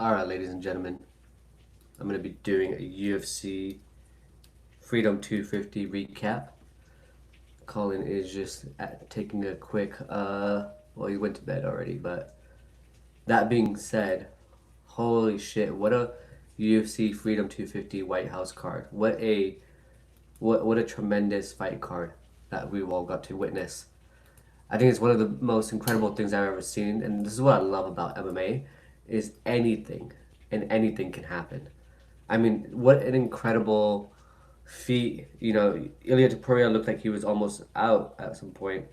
Alright, ladies and gentlemen, I'm going to be doing a UFC Freedom 250 recap. Colin is just taking a quick, well, he went to bed already, but that being said, holy shit, what a UFC Freedom 250 White House card. What a tremendous fight card that we all got to witness. I think it's one of the most incredible things I've ever seen, and this is what I love about MMA, is anything, and anything can happen. I mean, what an incredible feat. You know, Ilia Topuria looked like he was almost out at some point,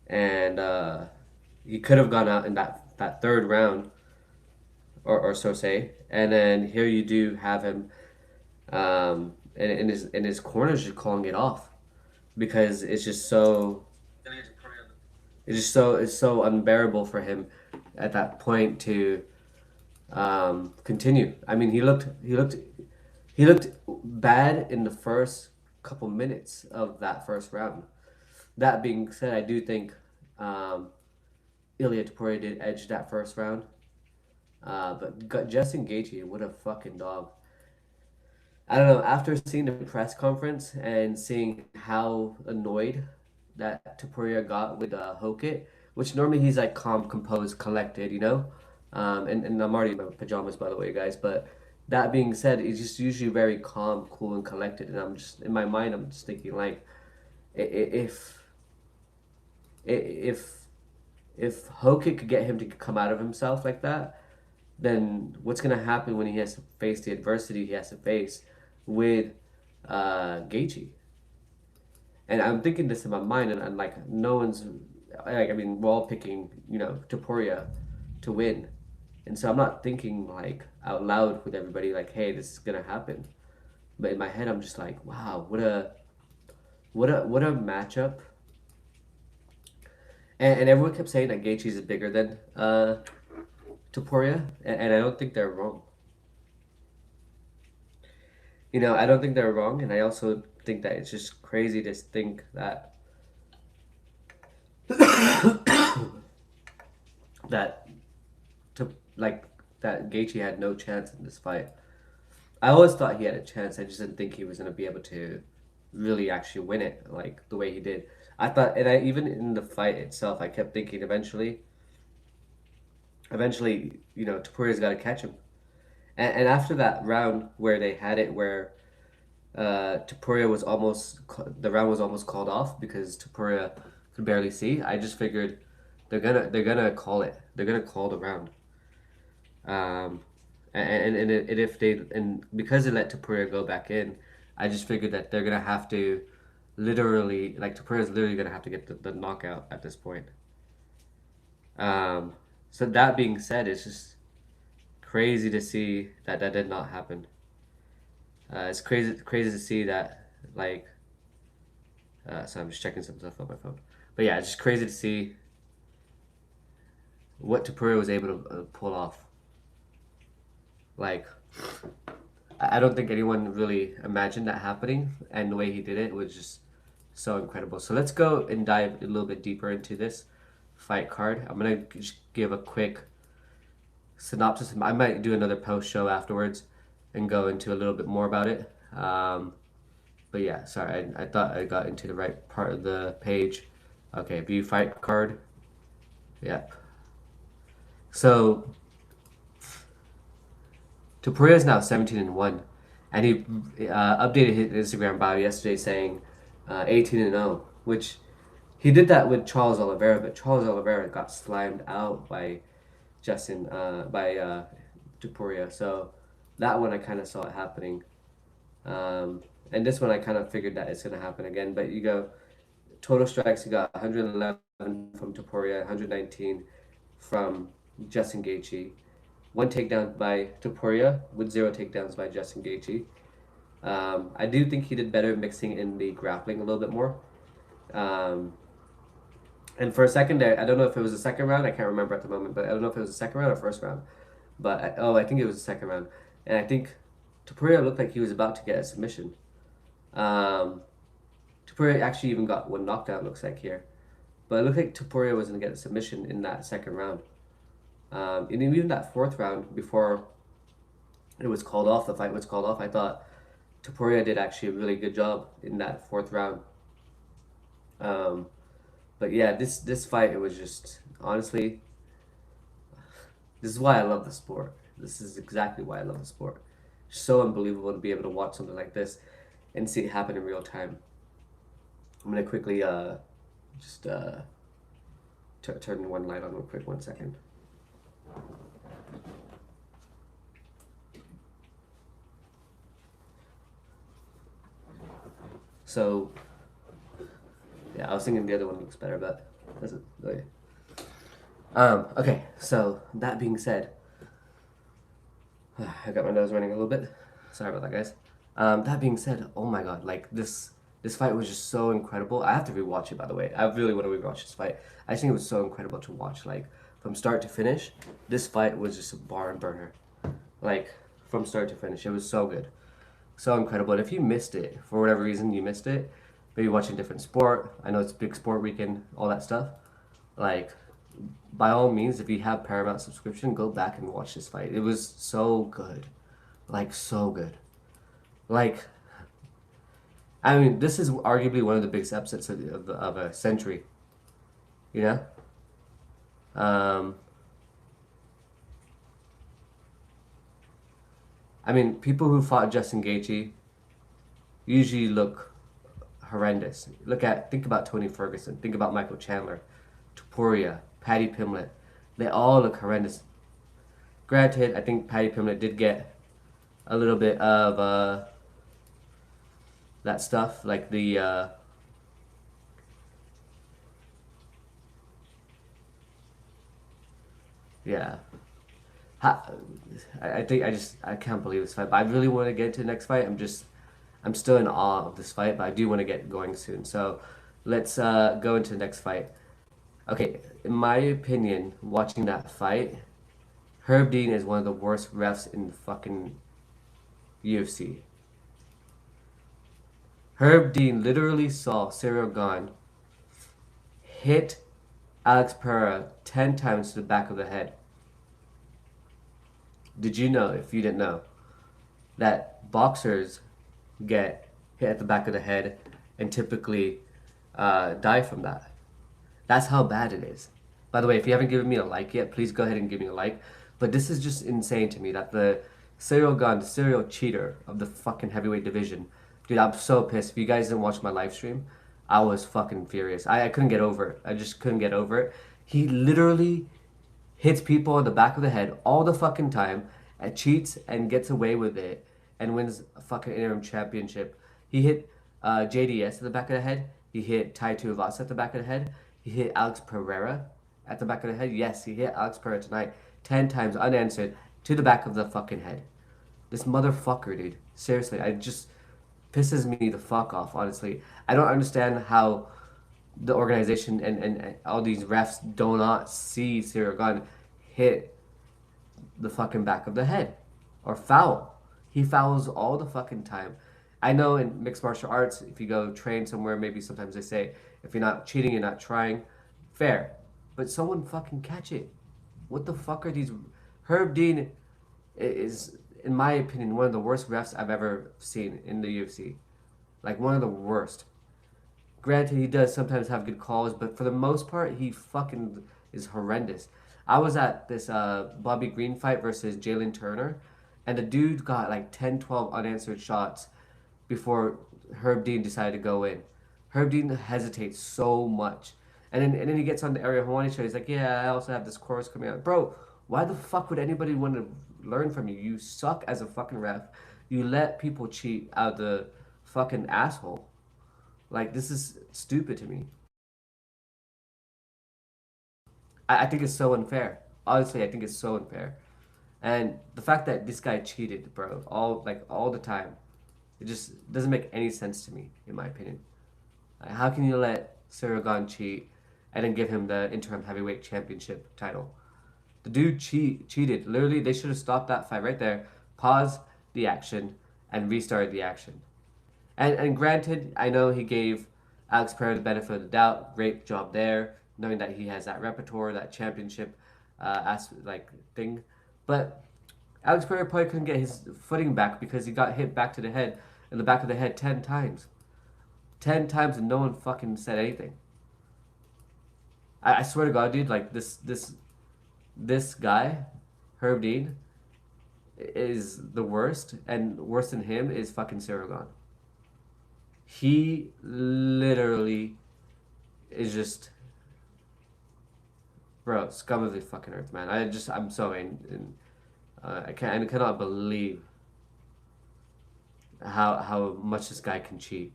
and he could have gone out in that third round, or so say. And then here you do have him, in his corners just calling it off because it's so unbearable for him at that point to continue. I mean, he looked bad in the first couple minutes of that first round. That being said, I do think Ilia Topuria did edge that first round. But Justin Gaethje, what a fucking dog. I don't know. After seeing the press conference and seeing how annoyed that Topuria got with Hokit, which normally he's like calm, composed, collected, you know. And I'm already in my pajamas, by the way, guys. But that being said, he's just usually very calm, cool, and collected. And I'm just in my mind, I'm just thinking like, if if if Hokit could get him to come out of himself like that, then what's gonna happen when he has to face the adversity he has to face with Gaethje? And I'm thinking this in my mind, and like no one's like, I mean, we're all picking, Topuria to win, and so I'm not thinking like out loud with everybody like, hey, this is gonna happen. But in my head, I'm just like, wow, what a matchup. And everyone kept saying that Gaethje is bigger than Topuria, and I don't think they're wrong. I don't think they're wrong, and I also think that it's just crazy to think that that to like that Gaethje had no chance in this fight. I always thought he had a chance. I just didn't think he was gonna be able to really actually win it like the way he did. I thought, and I even in the fight itself, I kept thinking eventually, Topuria's got to catch him. And after that round where they had it, where Topuria was the round was almost called off because Topuria could barely see. I just figured they're gonna call it. They're gonna call the round. Um, and if they and because they let Topuria go back in, I just figured that they're gonna have to literally like Topuria's literally gonna have to get the knockout at this point. Um, so that being said, it's just crazy to see that that did not happen. It's crazy to see that like. So I'm just checking some stuff on my phone. But yeah, it's just crazy to see what Topuria was able to pull off. Like, I don't think anyone really imagined that happening, and the way he did it was just so incredible. So let's go and dive a little bit deeper into this fight card. I'm gonna just give a quick synopsis. I might do another post show afterwards and go into a little bit more about it. But yeah, sorry, I thought I got into the right part of the page. Okay, view fight card. Yep. So Topuria is now 17-1, and he updated his Instagram bio yesterday saying 18-0, which he did that with Charles Oliveira, but Charles Oliveira got slimed out by Topuria. So that one I kind of saw it happening. And this one I kind of figured that it's going to happen again. But you go, total strikes, you got 111 from Topuria, 119 from Justin Gaethje. One takedown by Topuria with 0 takedowns by Justin Gaethje. I do think he did better mixing in the grappling a little bit more. And for a second there, I don't know if it was the second round. I can't remember at the moment, but I don't know if it was the second round or first round. But I think it was the second round. And I think Topuria looked like he was about to get a submission. Topuria actually even got one knockdown, looks like here. But it looked like Topuria was going to get a submission in that second round. And even that fourth round, before it was called off. The fight was called off. I thought Topuria did actually a really good job in that fourth round. Um, but yeah, this fight, it was just honestly, this is why I love the sport. This is exactly why I love the sport. So unbelievable to be able to watch something like this and see it happen in real time. I'm gonna quickly just turn one light on real quick. 1 second. So yeah, I was thinking the other one looks better, but doesn't really. Okay, so that being said, I got my nose running a little bit. Sorry about that, guys. That being said, oh my god, like this fight was just so incredible. I have to rewatch it, by the way. I really want to rewatch this fight. I just think it was so incredible to watch. Like from start to finish, this fight was just a barn burner. Like from start to finish, it was so good, so incredible. And if you missed it for whatever reason, you missed it. Maybe watching different sport. I know it's big sport weekend, all that stuff. Like by all means, if you have Paramount subscription, go back and watch this fight. It was so good. Like, so good. Like, I mean, this is arguably one of the biggest upsets of a century. You know? Um, I mean, people who fought Justin Gaethje usually look horrendous. Think about Tony Ferguson. Think about Michael Chandler, Topuria, Paddy Pimblett. They all look horrendous. Granted, I think Paddy Pimblett did get a little bit of that stuff, like the yeah. I think I can't believe this fight, but I really want to get to the next fight. I'm still in awe of this fight, but I do want to get going soon. So let's go into the next fight. Okay, in my opinion, watching that fight, Herb Dean is one of the worst refs in the fucking UFC. Herb Dean literally saw Ciryl Gane hit Alex Pereira 10 times to the back of the head. Did you know, if you didn't know, that boxers get hit at the back of the head and typically die from that? That's how bad it is. By the way, if you haven't given me a like yet, please go ahead and give me a like. But this is just insane to me that the Ciryl Gane, the serial cheater of the fucking heavyweight division. Dude, I'm so pissed. If you guys didn't watch my live stream, I was fucking furious. I couldn't get over it. I just couldn't get over it. He literally hits people on the back of the head all the fucking time and cheats and gets away with it and wins a fucking interim championship. He hit JDS at the back of the head. He hit Tuivasa at the back of the head. He hit Alex Pereira at the back of the head. Yes, he hit Alex Pereira tonight 10 times unanswered to the back of the fucking head. This motherfucker, dude. Seriously, I just pisses me the fuck off, honestly. I don't understand how the organization and all these refs do not see Ciryl Gane hit the fucking back of the head or foul. He fouls all the fucking time. I know in mixed martial arts, if you go train somewhere, maybe sometimes they say, if you're not cheating, you're not trying. Fair. But someone fucking catch it. What the fuck are these? Herb Dean is, in my opinion, one of the worst refs I've ever seen in the UFC. Like, one of the worst. Granted, he does sometimes have good calls, but for the most part, he fucking is horrendous. I was at this Bobby Green fight versus Jalen Turner, and the dude got like 10, 12 unanswered shots before Herb Dean decided to go in. Herb Dean hesitates so much. And then he gets on the Ariel Helwani show. He's like, yeah, I also have this course coming out. Bro, why the fuck would anybody want to learn from you? You suck as a fucking ref. You let people cheat out of the fucking asshole. Like, this is stupid to me. I think it's so unfair. Honestly, I think it's so unfair. And the fact that this guy cheated, bro, all the time, it just doesn't make any sense to me, in my opinion. Like, how can you let Ciryl Gane cheat and then give him the interim heavyweight championship title? The dude cheated. Literally, they should have stopped that fight right there, paused the action, and restarted the action. And granted, I know he gave Alex Pereira the benefit of the doubt. Great job there, knowing that he has that repertoire, that championship thing. But Alex Pereira probably couldn't get his footing back because he got hit back to the head, in the back of the head 10 times. 10 times and no one fucking said anything. I swear to God, dude, like this guy, Herb Dean, is the worst, and worse than him is fucking Ciryl Gane. He literally is just, bro, scum of the fucking earth, man. I'm so I cannot believe how much this guy can cheat.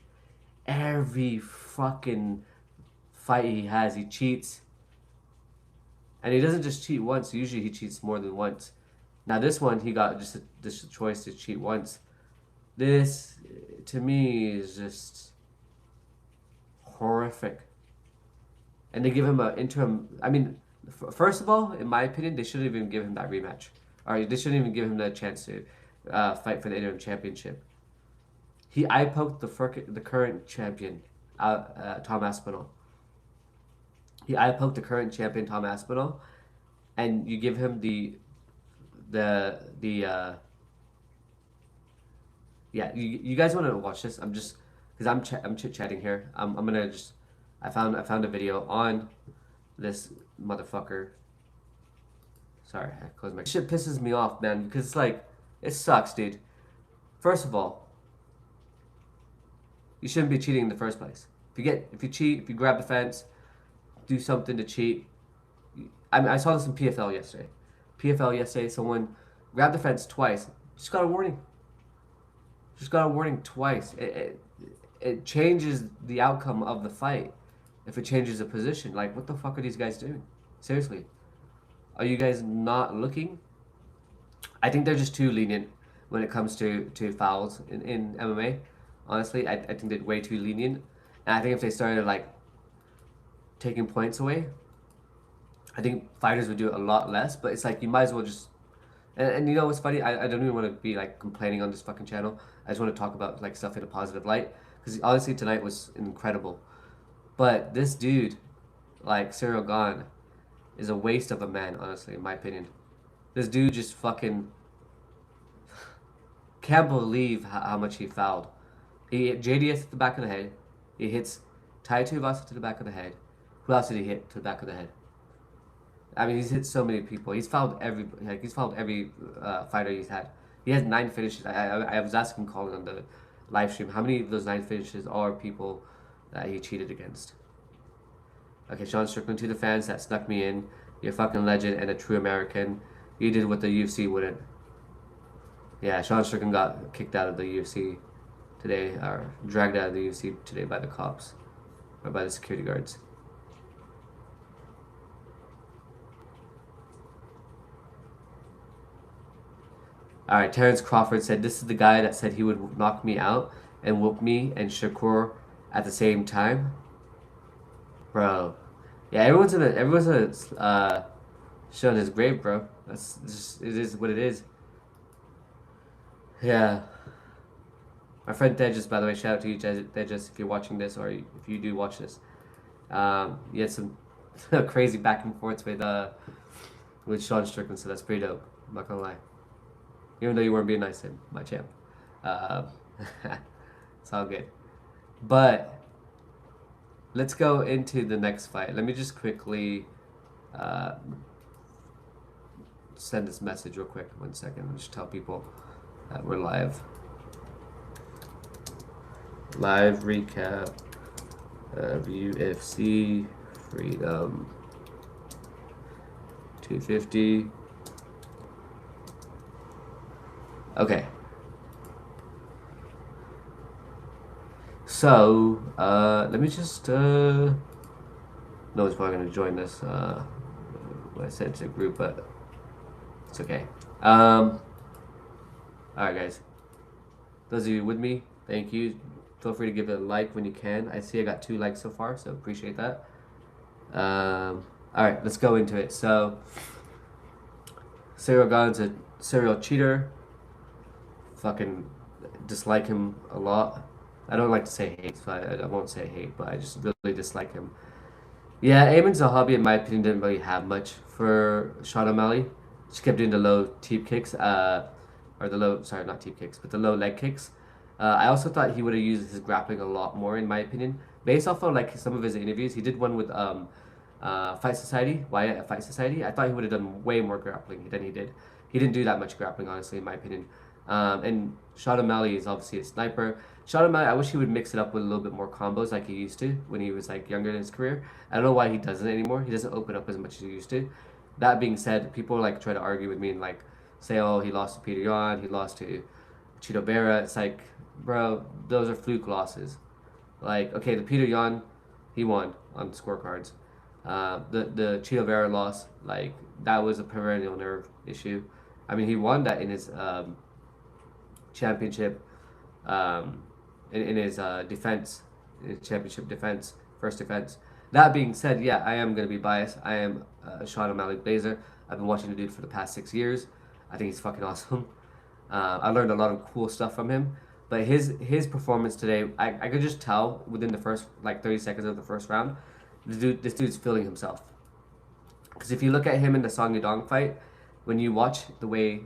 Every fucking fight he has, he cheats. And he doesn't just cheat once. Usually he cheats more than once. Now this one, he got just a choice to cheat once. This, to me, is just horrific. And they give him an interim. I mean, first of all, in my opinion, they shouldn't even give him that rematch. Or they shouldn't even give him the chance to fight for the interim championship. He eye poked the current champion, Tom Aspinall. He eye poked the current champion, Tom Aspinall, and you give him yeah. You guys want to watch this? I'm just because I'm chit chatting here. I'm gonna just I found a video on this motherfucker. Sorry, I closed my shit. Pisses me off, man, because it's like it sucks, dude. First of all, you shouldn't be cheating in the first place. If you cheat, if you grab the fence, do something to cheat. I saw this in PFL yesterday. PFL yesterday, someone grabbed the fence twice. Just got a warning. Just got a warning twice. It changes the outcome of the fight if it changes the position. Like, what the fuck are these guys doing? Seriously. Are you guys not looking? I think they're just too lenient when it comes to fouls in MMA. Honestly, I think they're way too lenient. And I think if they started, like, taking points away, I think fighters would do it a lot less. But it's like, you might as well just... And you know what's funny? I don't even want to be, like, complaining on this fucking channel. I just want to talk about, like, stuff in a positive light. Because honestly, tonight was incredible. But this dude, like, Ciryl Gane, is a waste of a man, honestly, in my opinion. This dude just fucking... can't believe how much he fouled. He hit JDS to the back of the head. He hits Tuivasa to the back of the head. Who else did he hit to the back of the head? I mean, he's hit so many people. He's fouled every fighter he's had. He has 9 finishes. I was asking Colin on the live stream, how many of those 9 finishes are people that he cheated against? Okay, Sean Strickland, to the fans that snuck me in, you're a fucking legend and a true American. You did what the UFC wouldn't. Yeah, Sean Strickland got kicked out of the UFC today, or dragged out of the UFC today by the cops, or by the security guards. Alright, Terrence Crawford said, this is the guy that said he would knock me out and whoop me and Shakur at the same time. Bro. Yeah, everyone's gonna shit on his grave, bro. That's just, it is what it is. Yeah. My friend Tejas, by the way, shout out to you, Tejas, if you're watching this, or if you do watch this. You had some crazy back and forths with Sean Strickland, so that's pretty dope. I'm not gonna lie. Even though you weren't being nice to him, my champ. It's all good. But let's go into the next fight. Let me just quickly send this message real quick. 1 second. I'll just tell people that we're live. Live recap of UFC Freedom 250. Okay. So, let me just, no one's probably going to join this, when I said it's a group, but it's okay. Alright guys. Those of you with me, thank you. Feel free to give it a like when you can. I see I got 2 likes so far, so appreciate that. Alright, let's go into it. So, Ciryl Gane's a serial cheater. Fucking dislike him a lot. I don't like to say hate, so I won't say hate, but I just really dislike him. Yeah, Aiemann Zahabi, in my opinion, didn't really have much for Sean O'Malley. Just kept doing the low teep kicks, or the low, sorry, not teep kicks, but the low leg kicks. I also thought he would have used his grappling a lot more, in my opinion. Based off of like some of his interviews, he did one with Fight Society, Wyatt at Fight Society. I thought he would have done way more grappling than he did. He didn't do that much grappling, honestly, in my opinion. And Sean O'Malley is obviously a sniper. Sean O'Malley, I wish he would mix it up with a little bit more combos like he used to when he was like younger in his career. I don't know why he doesn't anymore. He doesn't open up as much as he used to. That being said, people like try to argue with me and like say, oh, he lost to Peter Yan, he lost to Chito Vera. It's like, bro, those are fluke losses. Like, okay, the Peter Yan, he won on scorecards. The Chito Vera loss, like that was a perennial nerve issue. I mean, he won that in his championship, in his defense, in his championship defense, first defense. That being said, yeah, I am gonna be biased. I am a Sean O'Malley Blazer. I've been watching the dude for the past 6 years. I think he's fucking awesome. I learned a lot of cool stuff from him. But his performance today, I could just tell within the first like 30 seconds of the first round, this dude's feeling himself. Because if you look at him in the Song Yadong fight, when you watch the way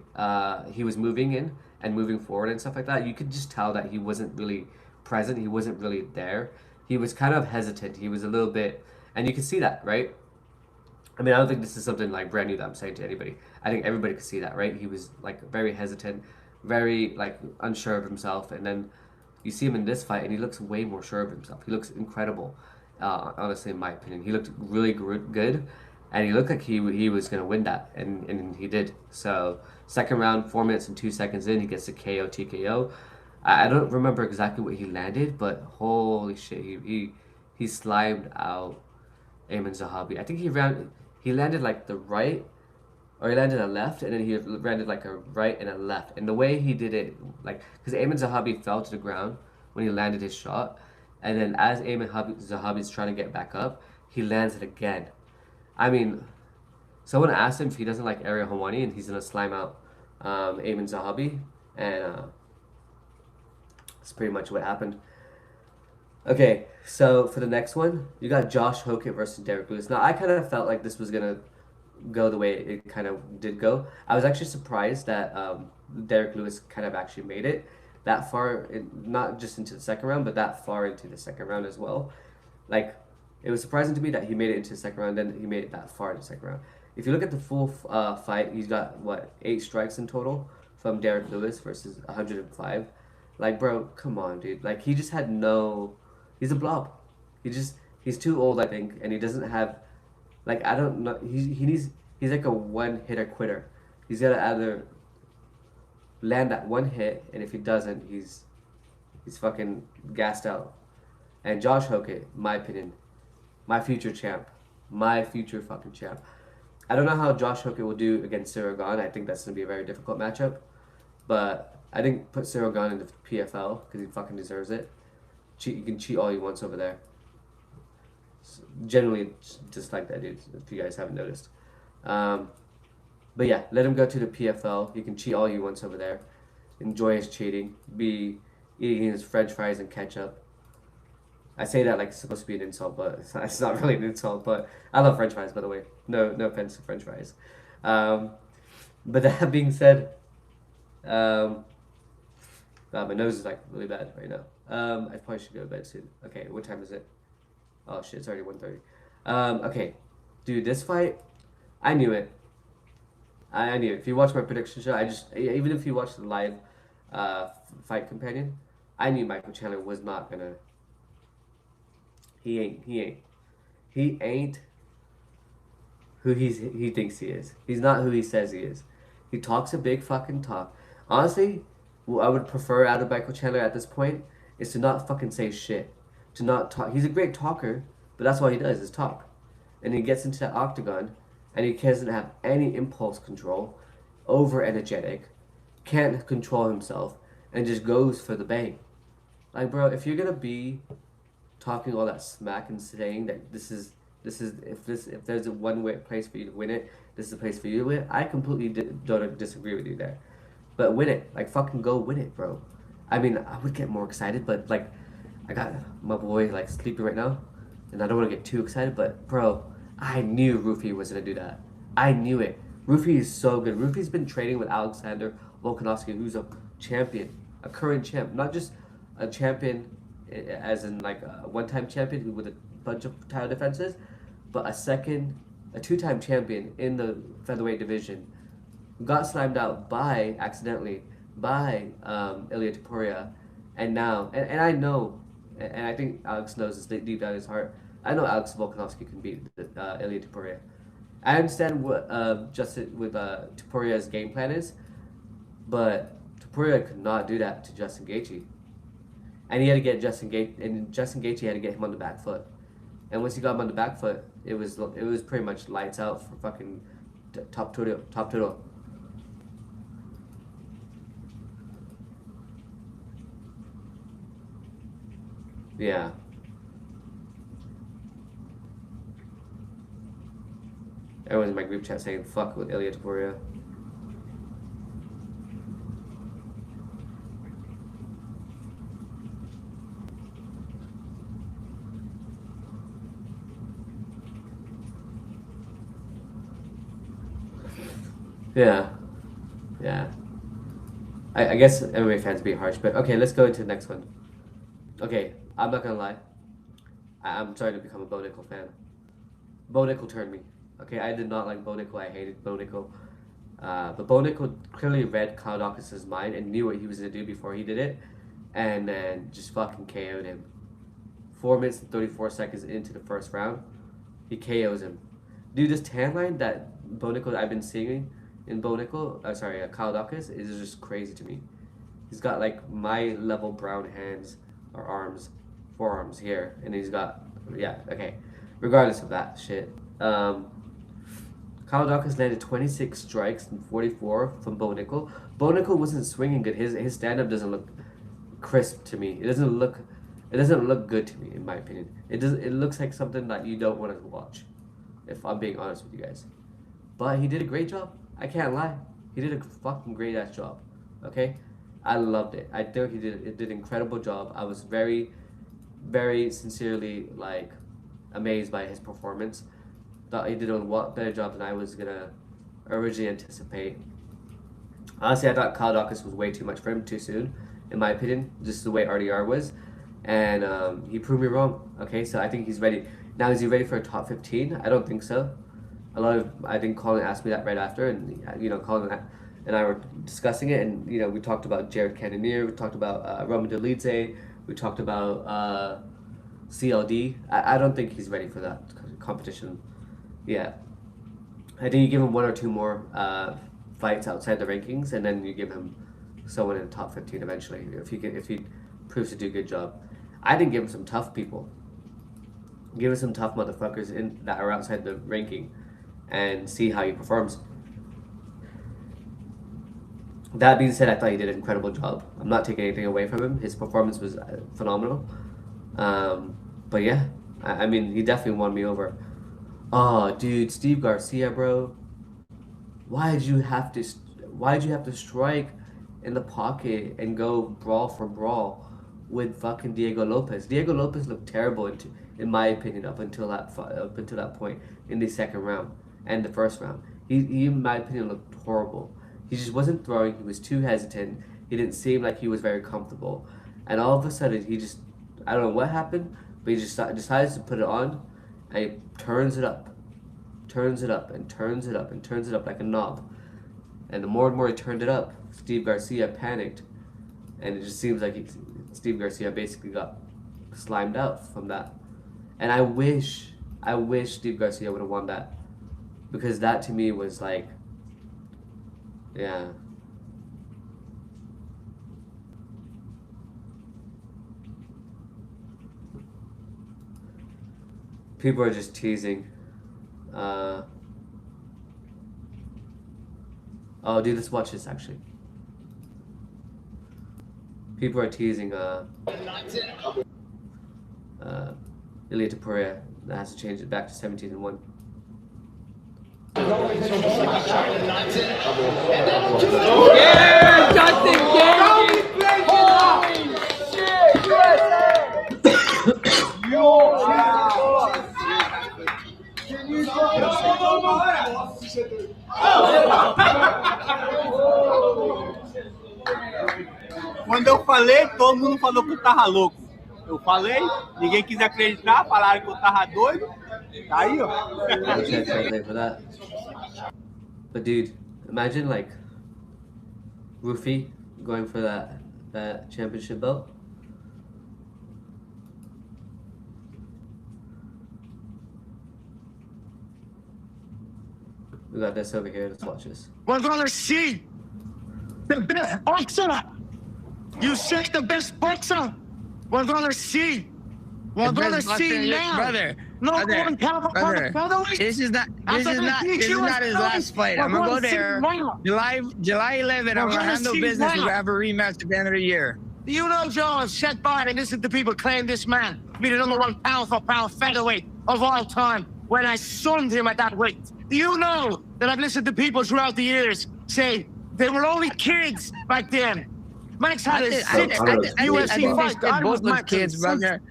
he was moving in and moving forward and stuff like that, you could just tell that he wasn't really present. He wasn't really there. He was kind of hesitant. He was a little bit, and you can see that, right? I mean, I don't think this is something like brand new that I'm saying to anybody. I think everybody could see that, right? He was like very hesitant, very like unsure of himself, and then you see him in this fight, and he looks way more sure of himself. He looks incredible, honestly, in my opinion. He looked really good, and he looked like he was gonna win that, and he did. So second round, 4 minutes and 2 seconds in, he gets a KO TKO. I don't remember exactly what he landed, but holy shit, he slimed out Aiemann Zahabi. I think he landed like the right, or he landed a left, and then he landed like a right and a left. And the way he did it, like, because Aiemann Zahabi fell to the ground when he landed his shot, and then as Aiemann Zahabi is trying to get back up, he lands it again. I mean, someone asked him if he doesn't like Ariel Helwani, and he's gonna slime out Aiemann Zahabi, and that's pretty much what happened. Okay, so for the next one, you got Josh Hokit versus Derrick Lewis. Now, I kind of felt like this was gonna go the way it kind of did go. I was actually surprised that Derrick Lewis kind of actually made it that far, not just into the second round, but that far into the second round as well. Like, it was surprising to me that he made it into the second round, then he made it that far in the second round. If you look at the full fight, he's got, what, 8 strikes in total from Derrick Lewis versus 105. Like, bro, come on, dude. Like, he just had no... He's a blob. He's too old, I think, and he doesn't have... Like, I don't know. He's like a one-hitter quitter. He's got to either land that one hit, and if he doesn't, he's fucking gassed out. And Josh Hokit, my opinion, my future champ. My future fucking champ. I don't know how Josh Hokit will do against Ciryl Gane. I think that's going to be a very difficult matchup. But I didn't put Ciryl Gane into PFL because he fucking deserves it. You can cheat all you want over there. Generally, just like that, dude, if you guys haven't noticed. But yeah, let him go to the PFL. He can cheat all you want over there. Enjoy his cheating. Be eating his french fries and ketchup. I say that like it's supposed to be an insult, but it's not really an insult. But I love french fries, by the way. No offense to french fries. But that being said, my nose is like really bad right now. I probably should go to bed soon. Okay, what time is it? Oh shit, it's already 1:30. Okay, dude, this fight, I knew it. I knew it. If you watch my prediction show, even if you watch the live fight companion, I knew Michael Chandler was not gonna. He ain't who he thinks he is. He's not who he says he is. He talks a big fucking talk. Honestly, what I would prefer out of Michael Chandler at this point is to not fucking say shit. To not talk. He's a great talker, but that's all he does is talk. And he gets into that octagon, and he doesn't have any impulse control, over energetic, can't control himself, and just goes for the bang. Like, bro, if you're gonna be talking all that smack and saying that if there's a place for you to win it, this is the place for you to win. I completely don't disagree with you there, but win it, like fucking go win it, bro. I mean, I would get more excited, but like, I got my boy like sleeping right now, and I don't want to get too excited, but bro, I knew Ruffy was gonna do that. I knew it. Ruffy is so good. Ruffy's been training with Alexander Volkanovski, who's a champion, a current champ, not just a champion as in like a one-time champion with a bunch of title defenses, but a two-time champion in the featherweight division. Got slammed out accidentally by Ilia Topuria, and now, and I know, and I think Alex knows this deep down in his heart, I know Alex Volkanovski can beat Ilia Topuria. I understand what Topuria's game plan is, but Topuria could not do that to Justin Gaethje. And he had to get Justin Gaethje had to get him on the back foot. And once he got him on the back foot, it was pretty much lights out for fucking top turtle. Yeah. Everyone's in my group chat saying fuck with Ilia Topuria. Yeah. Yeah. I guess MMA fans be harsh, but okay, let's go into the next one. Okay, I'm not gonna lie. I'm starting to become a Bo Nickal fan. Bo Nickal turned me. Okay, I did not like Bo Nickal. I hated Bo Nickal. But Bo Nickal clearly read Kyle Daukaus' mind and knew what he was gonna do before he did it, and then just fucking KO'd him. 4 minutes and 34 seconds into the first round, he KOs him. Dude, this tan line that Bo Nickal I've been seeing in Kyle Daukaus is just crazy to me. He's got like my level brown hands or arms, forearms here, and he's got, yeah, okay. Regardless of that shit, Kyle Daukaus landed 26 strikes and 44 from Bo Nickal. Bo Nickal wasn't swinging good. His stand up doesn't look crisp to me. It doesn't look good to me, in my opinion. It looks like something that you don't want to watch, if I'm being honest with you guys. But he did a great job. I can't lie. He did a fucking great ass job. Okay? I loved it. I think he did an incredible job. I was very, very sincerely like amazed by his performance. Thought he did a lot better job than I was gonna originally anticipate. Honestly, I thought Kyle Daukaus was way too much for him too soon, in my opinion, just the way RDR was. And he proved me wrong. Okay, so I think he's ready. Now, is he ready for a top 15? I don't think so. I think Colin asked me that right after, and Colin and I were discussing it, and we talked about Jared Cannonier, we talked about Roman Dolidze, we talked about CLD. I don't think he's ready for that competition. Yeah, I think you give him one or two more fights outside the rankings, and then you give him someone in the top 15 eventually if he proves to do a good job. I didn't give him some tough people. Give him some tough motherfuckers that are outside the ranking, and see how he performs. That being said, I thought he did an incredible job. I'm not taking anything away from him. His performance was phenomenal. But yeah, I mean, he definitely won me over. Oh, dude, Steve Garcia, bro. Why did you have to strike in the pocket and go brawl for brawl with fucking Diego Lopes? Diego Lopes looked terrible, in my opinion, up until that point in the second round and the first round. He, in my opinion, looked horrible. He just wasn't throwing. He was too hesitant. He didn't seem like he was very comfortable. And all of a sudden, I don't know what happened, but he just decides to put it on, and he turns it up, and turns it up, and turns it up like a knob. And the more and more he turned it up, Steve Garcia panicked, and it just seems like Steve Garcia basically got slimed out from that. And I wish Steve Garcia would have won that, because that to me was like, yeah. People are just teasing. Oh, dude, let's watch this actually. People are teasing Ilia Topuria that has to change it back to 17-1. Yeah, Justin Gaethje! Holy shit! Quando eu falei, todo mundo falou que eu tava louco. Eu falei, ninguém quis acreditar, falaram que eu tava doido. Tá aí, ó. I'll check translate for that. But dude, imagine like Ruffy going for that championship belt. We got this over here. Let's watch this. We're gonna see the best boxer. You say the best boxer. We're gonna see. We're gonna see now. Brother, No brother, one can brother. This is not his last fight. I'm gonna go there. July 11th. I'm gonna handle business. We're gonna have a rematch at the end of the year. You know, Joe, I've sat by and listened to people claim this man to be the #1 pound-for-pound featherweight of all time when I sunned him at that weight. Do you know that I've listened to people throughout the years say they were only kids back then? Max had a UFC fight. They both look kids, brother.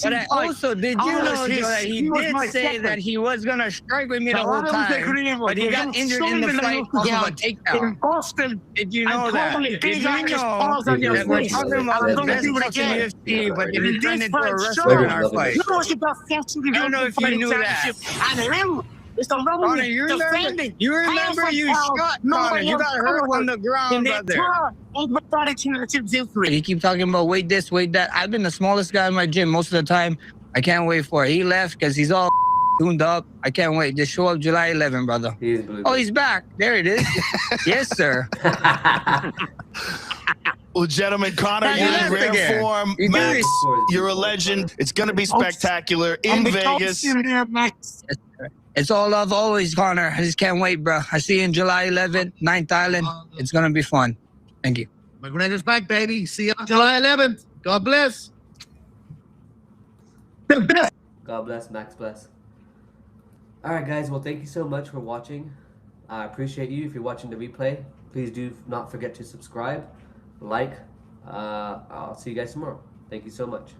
But I also, did you know, Joe, that he did say that he was going to strike with me the whole time, but he got injured in the fight off of a takedown. In Boston. Did you know that? Did you know that we're talking about the best fucking UFC, but they didn't turn into a wrestler in our fight? I don't know if you knew that. Connor, you remember you shot Connor. You got hurt on the ground, brother. He keep talking about weight this, weight that. I've been the smallest guy in my gym most of the time. I can't wait for it. He left because he's all tuned up. I can't wait. Just show up July 11th, brother. Oh, he's back. There it is. Yes, sir. Well, gentlemen, Connor, you're in rare form. Max, you're a legend. It's going to be spectacular in Vegas. It's all love always, Connor. I just can't wait, bro. I see you in July 11th, 9th Island. It's going to be fun. Thank you. McGregor's back, baby. See you on July 11th. God bless. God bless, Max bless. Alright guys, well thank you so much for watching. I appreciate you. If you're watching the replay, please do not forget to subscribe, like. I'll see you guys tomorrow. Thank you so much.